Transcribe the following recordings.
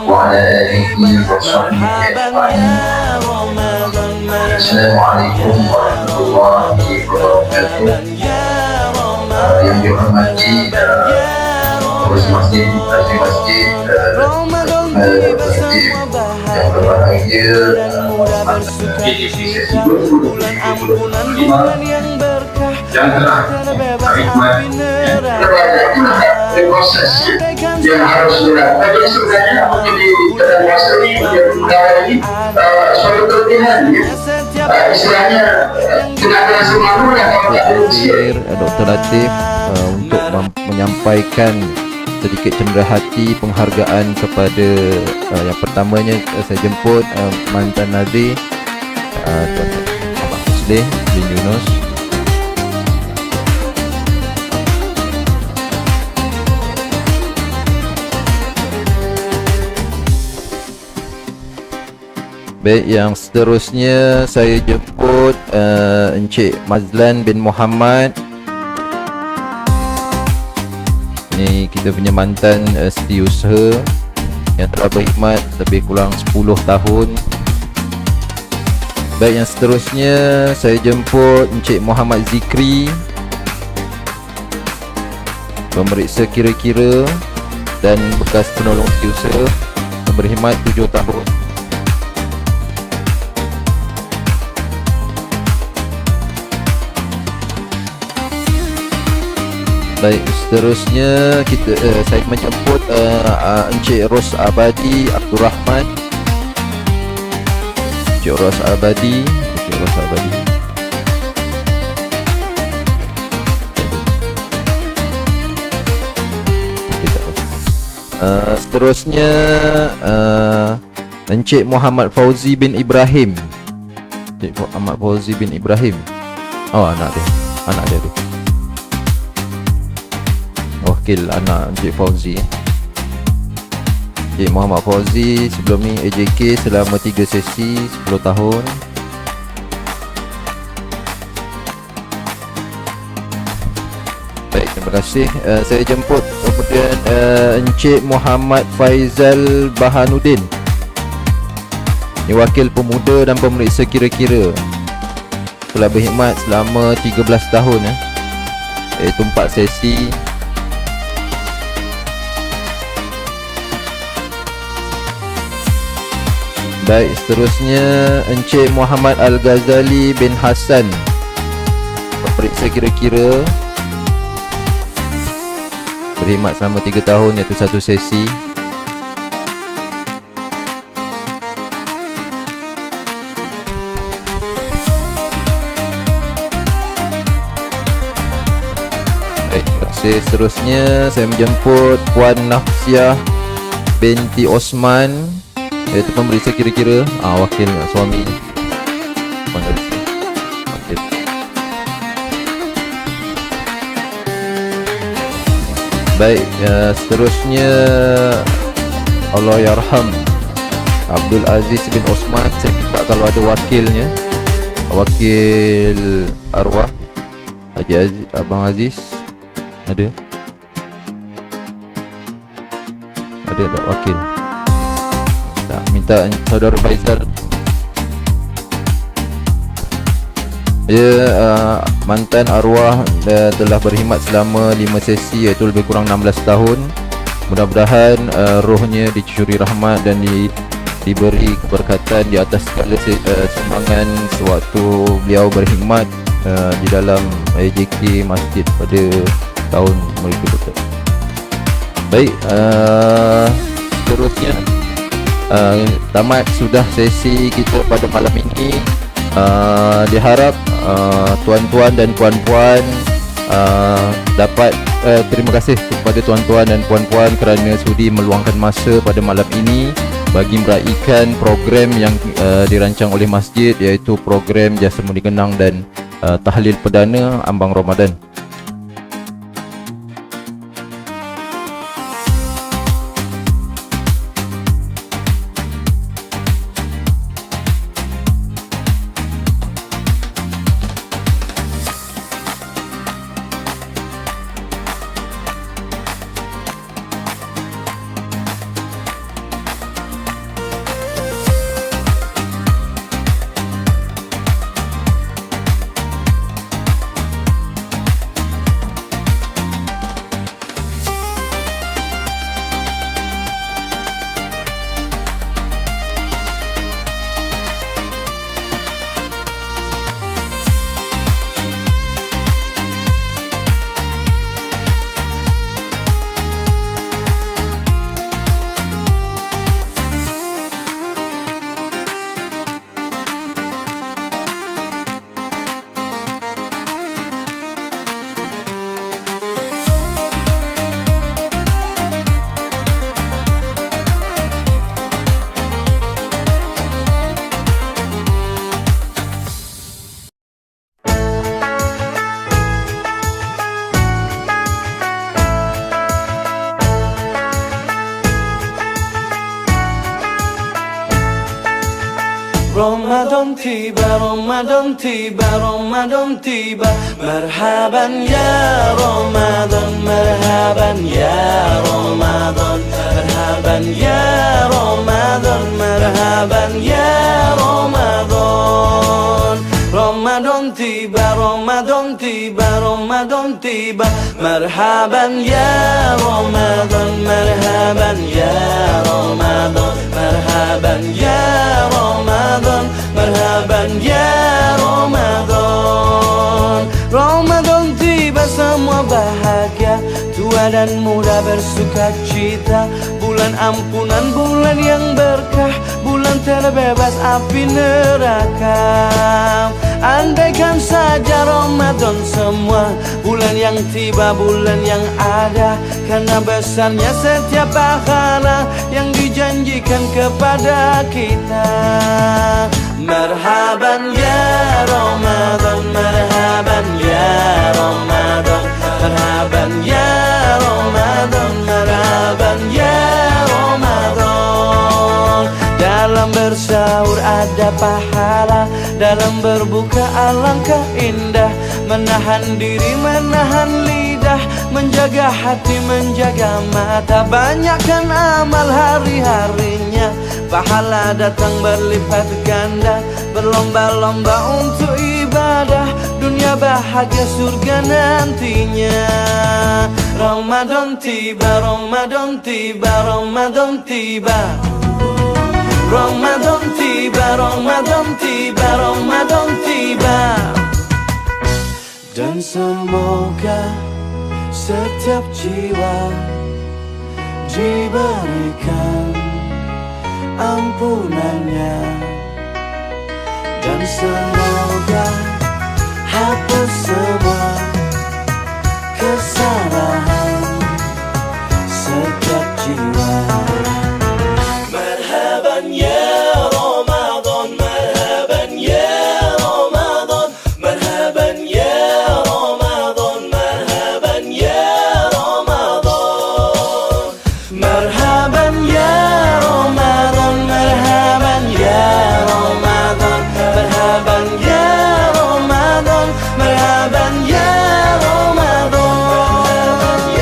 وعلى آله وصحبه أجمعين. السلام عليكم warahmatullahi wabarakatuh. Yang dihormati pengurus masjid, ahli masjid, masjid yang berbahagia, yang telah berkhidmat proses yang harus dilakukan. Jadi sebenarnya menjadi penguasa ini, menjadi pegawai ini suatu kelebihan, istilahnya tidak ada rasa malu lah kalau tak ada usia. Dr. Latif untuk menyampaikan sedikit cenderahati penghargaan kepada yang pertamanya saya jemput mantan Nazir Tuan Abang Muslih bin Yunus. Baik, yang seterusnya saya jemput Encik Mazlan bin Muhammad. Ni kita punya mantan setiausaha yang telah berkhidmat lebih kurang 10 tahun. Baik, yang seterusnya saya jemput Encik Muhammad Zikri, pemeriksa kira-kira dan bekas penolong setiausaha, berkhidmat 7 tahun. Baik, seterusnya saya menjemput Encik Ros Abadi Abdul Rahman. Encik Ros Abadi. Seterusnya Encik Muhammad Fauzi bin Ibrahim. Encik Muhammad Fauzi bin Ibrahim. Oh, anak dia tu. Wakil anak Encik Fauzi. Encik Muhammad Fauzi sebelum ni AJK selama 3 sesi 10 tahun. Baik, terima kasih. Saya jemput kemudian Encik Muhammad Faizal Bahanuddin. Ini wakil pemuda dan pemeriksa kira-kira, telah berkhidmat selama 13 tahun iaitu 4 sesi. Baik, seterusnya Encik Muhammad Al-Ghazali bin Hassan, pemeriksa kira-kira, berkhidmat selama 3 tahun iaitu 1 sesi. Baik, terima kasih. Seterusnya saya menjemput Puan Nafsiah binti Osman, iaitu pemeriksa kira-kira, wakil suami. Wakil. Baik, seterusnya Allahyarham Abdul Aziz bin Osman. Saya minta kalau ada wakilnya, wakil arwah Haji Aziz, Abang Aziz. Ada tak wakil? Minta saudara Faizal. Dia mantan arwah telah berkhidmat selama 5 sesi iaitu lebih kurang 16 tahun. Mudah-mudahan rohnya dicuri rahmat dan diberi keberkatan di atas segala sumbangan sewaktu beliau berkhidmat di dalam AJK Masjid pada tahun berikutnya. Baik, seterusnya tamat sudah sesi kita pada malam ini. Diharap tuan-tuan dan puan-puan dapat terima kasih kepada tuan-tuan dan puan-puan kerana sudi meluangkan masa pada malam ini bagi meraihkan program yang dirancang oleh masjid, iaitu program Jasamuni Genang dan tahlil perdana ambang Ramadan. Ramadan tiba, Ramadan tiba, Ramadan tiba. Marhaban ya Ramadan, marhaban ya Ramadan, marhaban ya Ramadan, marhaban ya Ramadan. Ramadan tiba, Ramadan tiba, Ramadan tiba. Marhaban ya Ramadan, marhaban ya Ramadan, marhaban ya Ramadan, marhaban ya Ramadan. Ramadan tiba, semua bahagia, tua dan muda bersuka cita. Bulan ampunan, bulan yang berkah, bulan terbebas api neraka. Andaikan saja Ramadan semua, bulan yang tiba, bulan yang ada, karena besarnya setiap pahala yang dijanjikan kepada kita. Marhaban ya Ramadan, marhaban ya Ramadan, marhaban ya Ramadan, marhaban ya Ramadan. Dalam bersahur ada pahala, dalam berbuka alangkah indah. Menahan diri, menahan lidah, menjaga hati, menjaga mata. Banyakkan amal hari-harinya, pahala datang berlipat ganda. Berlomba-lomba untuk ibadah, dunia bahagia, surga nantinya. Ramadan tiba, Ramadan tiba, Ramadan tiba. Ramadan tiba, Ramadan tiba, Ramadan tiba. Dan semoga setiap jiwa diberikan ampunannya, dan semoga hapus semua kesalahan setiap jiwa. Marhaban ya Ramadan, marhaban ya Ramadan, marhaban ya Ramadan, marhaban ya Ramadan, marhaban ya Ramadan, marhaban ya Ramadan, marhaban ya Ramadan, marhaban ya Ramadan, marhaban ya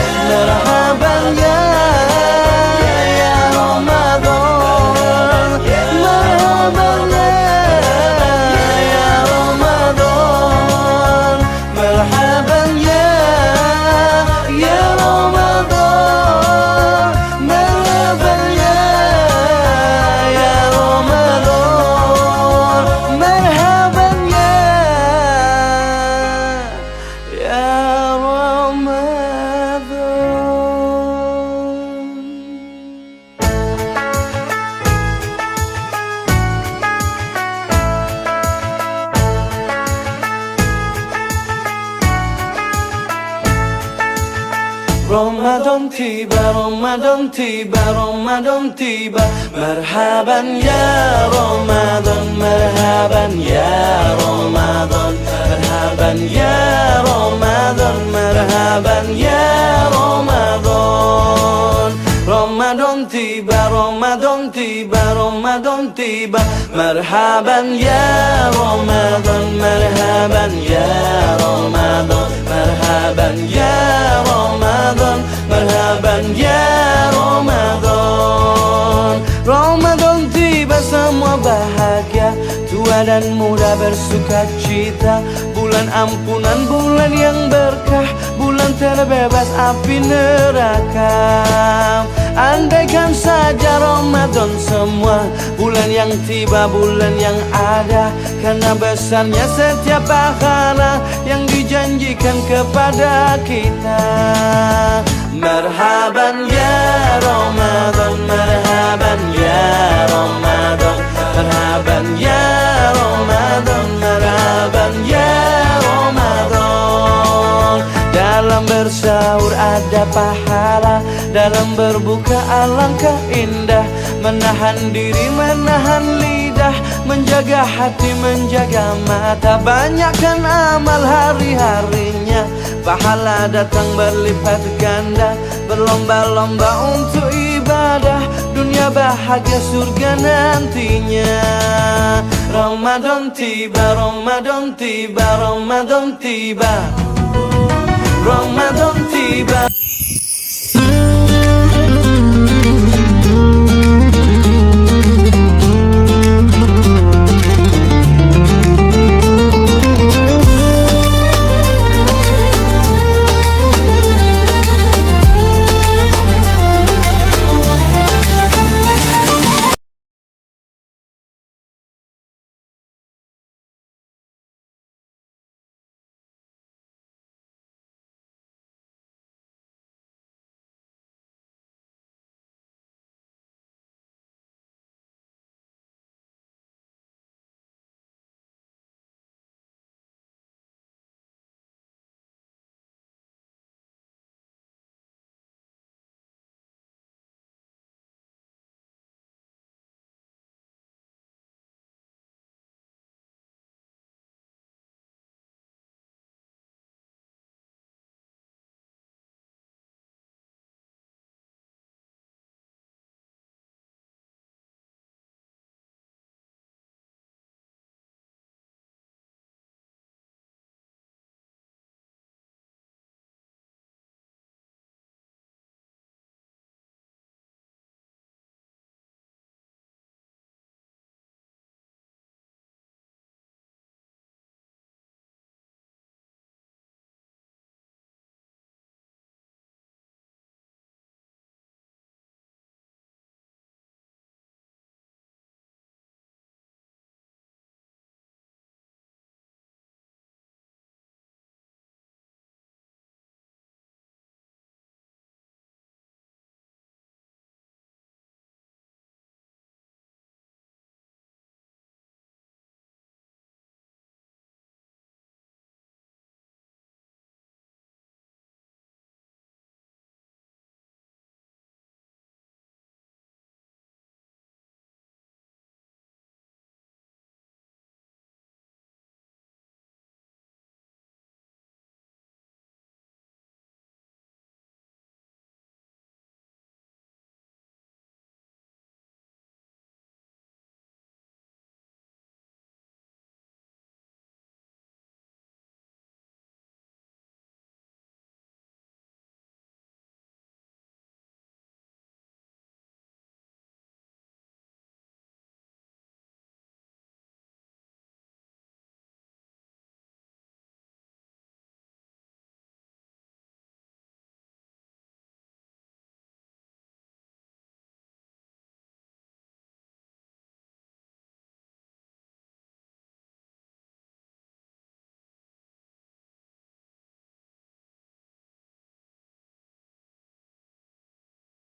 Ramadan tiba, Ramadan tiba, Ramadan tiba. Marhaban ya Ramadan, marhaban ya Ramadan, marhaban ya Ramadan, marhaban ya Ramadan. Ramadan tiba, Ramadan tiba, Ramadan tiba. Marhaban ya Ramadan, marhaban ya Ramadan, marhaban ya Ramadan, marhaban ya Ramadan. Ramadan tiba, semua bahagia, tua dan muda bersuka cita. Bulan ampunan, bulan yang berkah, bulan terbebas api neraka. Andaikan saja Ramadan semua, bulan yang tiba, bulan yang ada, karena besarnya setiap pahala yang dijanjikan kepada kita. Marhaban ya Ramadan, marhaban ya Ramadan, marhaban ya Ramadan, marhaban ya Ramadan. Dalam bersahur ada pahala, dalam berbuka alangkah indah. Menahan diri, menahan lidah, menjaga hati, menjaga mata. Banyakkan amal hari-harinya, pahala datang berlipat ganda. Berlomba-lomba untuk ibadah, dunia bahagia, surga nantinya. Ramadan tiba, Ramadan tiba, Ramadan tiba, Ramadan tiba.